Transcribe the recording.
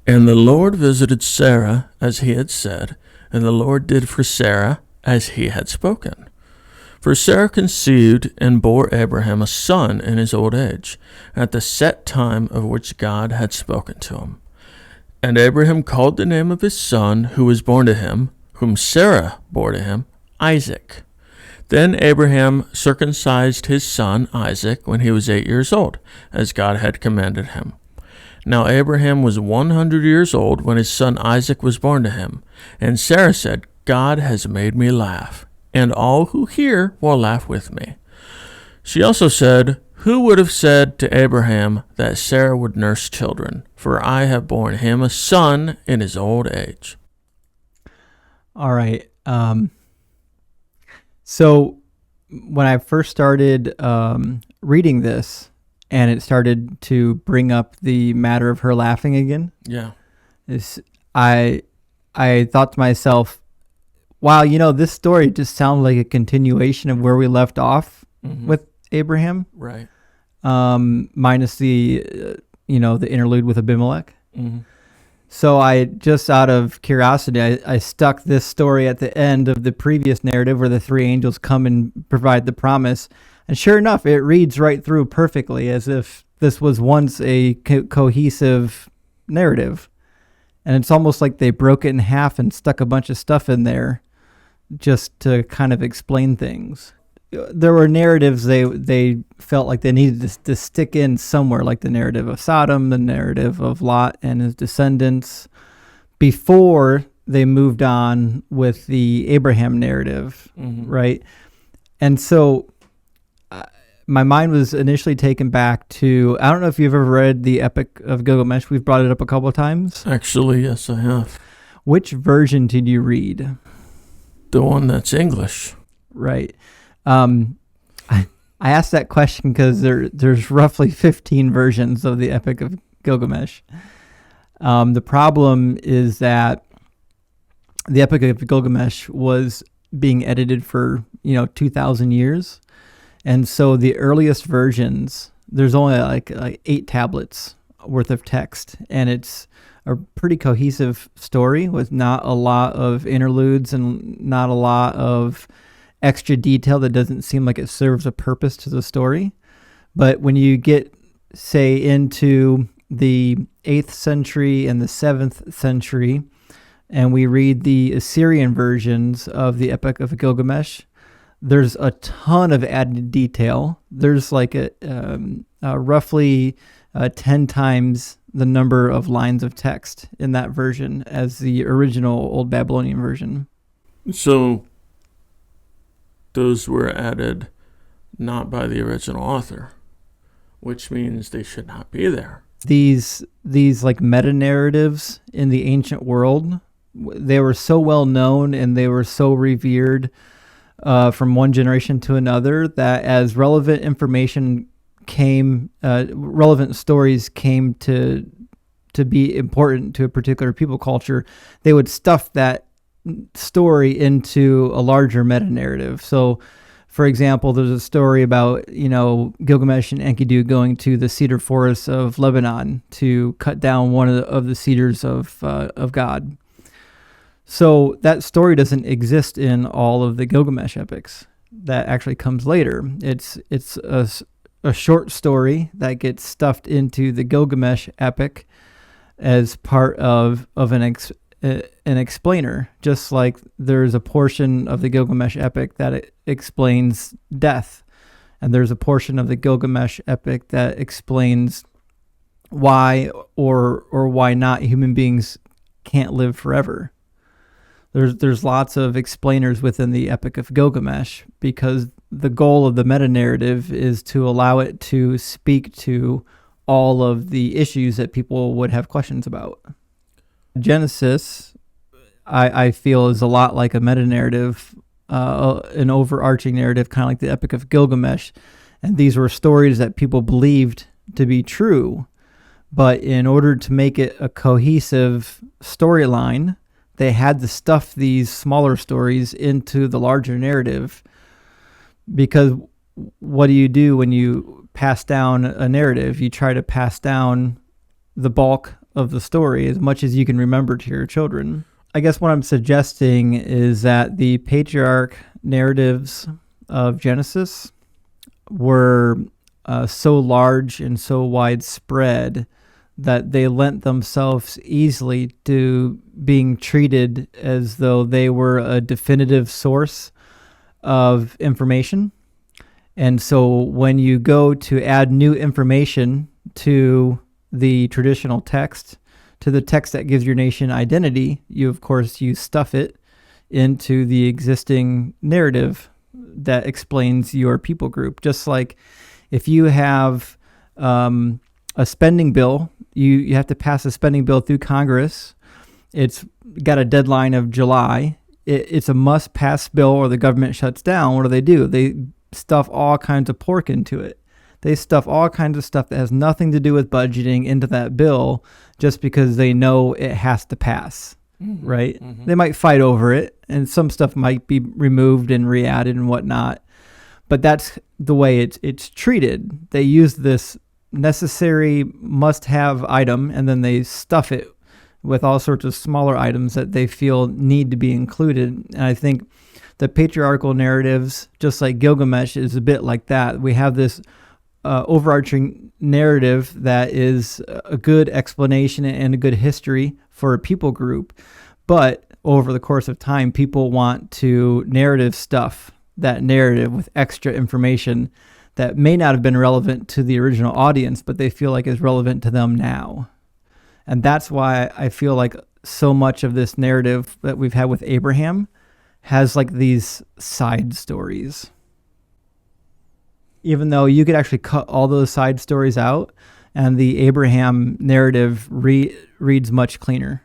And the Lord visited Sarah as he had said, and the Lord did for Sarah as he had spoken. For Sarah conceived and bore Abraham a son in his old age, at the set time of which God had spoken to him. And Abraham called the name of his son who was born to him, whom Sarah bore to him, Isaac. Then Abraham circumcised his son Isaac when he was 8 years old, as God had commanded him. Now Abraham was 100 years old when his son Isaac was born to him. And Sarah said, God has made me laugh, and all who hear will laugh with me. She also said, Who would have said to Abraham that Sarah would nurse children? For I have borne him a son in his old age. All right. So when I first started reading this, and it started to bring up the matter of her laughing again, I thought to myself, wow, this story just sounds like a continuation of where we left off with Abraham, right? Minus the the interlude with Abimelech. Mm-hmm. So I just out of curiosity, I stuck this story at the end of the previous narrative where the three angels come and provide the promise. And sure enough, it reads right through perfectly as if this was once a cohesive narrative. And it's almost like they broke it in half and stuck a bunch of stuff in there just to kind of explain things. There were narratives they felt like they needed to stick in somewhere, like the narrative of Sodom, the narrative of Lot and his descendants, before they moved on with the Abraham narrative, right? And so my mind was initially taken back to, I don't know if you've ever read the Epic of Gilgamesh. We've brought it up a couple of times. Actually, yes, I have. Which version did you read? The one that's English. Right. I asked that question because there's roughly 15 versions of the Epic of Gilgamesh. The problem is that the Epic of Gilgamesh was being edited for 2,000 years, and so the earliest versions, there's only like 8 tablets worth of text, and it's a pretty cohesive story with not a lot of interludes and not a lot of extra detail that doesn't seem like it serves a purpose to the story. But when you get, say, into the 8th century and the 7th century, and we read the Assyrian versions of the Epic of Gilgamesh, there's a ton of added detail. There's like a roughly 10 times the number of lines of text in that version as the original Old Babylonian version. So those were added not by the original author, which means they should not be there. These like meta narratives in the ancient world, they were so well known and they were so revered from one generation to another that as relevant information came, relevant stories came to be important to a particular people culture, they would stuff that story into a larger meta narrative. So, for example, there's a story about Gilgamesh and Enkidu going to the cedar forests of Lebanon to cut down one of the cedars of God. So that story doesn't exist in all of the Gilgamesh epics. That actually comes later. It's a short story that gets stuffed into the Gilgamesh epic as part of an explainer, just like there's a portion of the Gilgamesh epic that explains death, and there's a portion of the Gilgamesh epic that explains why or why not human beings can't live forever. There's lots of explainers within the Epic of Gilgamesh because the goal of the meta-narrative is to allow it to speak to all of the issues that people would have questions about. Genesis, I feel, is a lot like a meta-narrative, an overarching narrative, kind of like the Epic of Gilgamesh. And these were stories that people believed to be true. But in order to make it a cohesive storyline, they had to stuff these smaller stories into the larger narrative. Because what do you do when you pass down a narrative? You try to pass down the bulk of the story, as much as you can remember to your children. I guess what I'm suggesting is that the patriarch narratives of Genesis were so large and so widespread that they lent themselves easily to being treated as though they were a definitive source of information. And so when you go to add new information to the traditional text, to the text that gives your nation identity, you stuff it into the existing narrative that explains your people group. Just like if you have a spending bill, you have to pass a spending bill through Congress. It's got a deadline of July. It's a must-pass bill or the government shuts down. What do? They stuff all kinds of pork into it. They stuff all kinds of stuff that has nothing to do with budgeting into that bill just because they know it has to pass, right? Mm-hmm. They might fight over it, and some stuff might be removed and re-added and whatnot. But that's the way it's treated. They use this necessary must-have item, and then they stuff it with all sorts of smaller items that they feel need to be included. And I think the patriarchal narratives, just like Gilgamesh, is a bit like that. We have this overarching narrative that is a good explanation and a good history for a people group. But over the course of time, people want to narrative stuff that narrative with extra information that may not have been relevant to the original audience, but they feel like is relevant to them now. And that's why I feel like so much of this narrative that we've had with Abraham has like these side stories. Even though you could actually cut all those side stories out and the Abraham narrative reads much cleaner.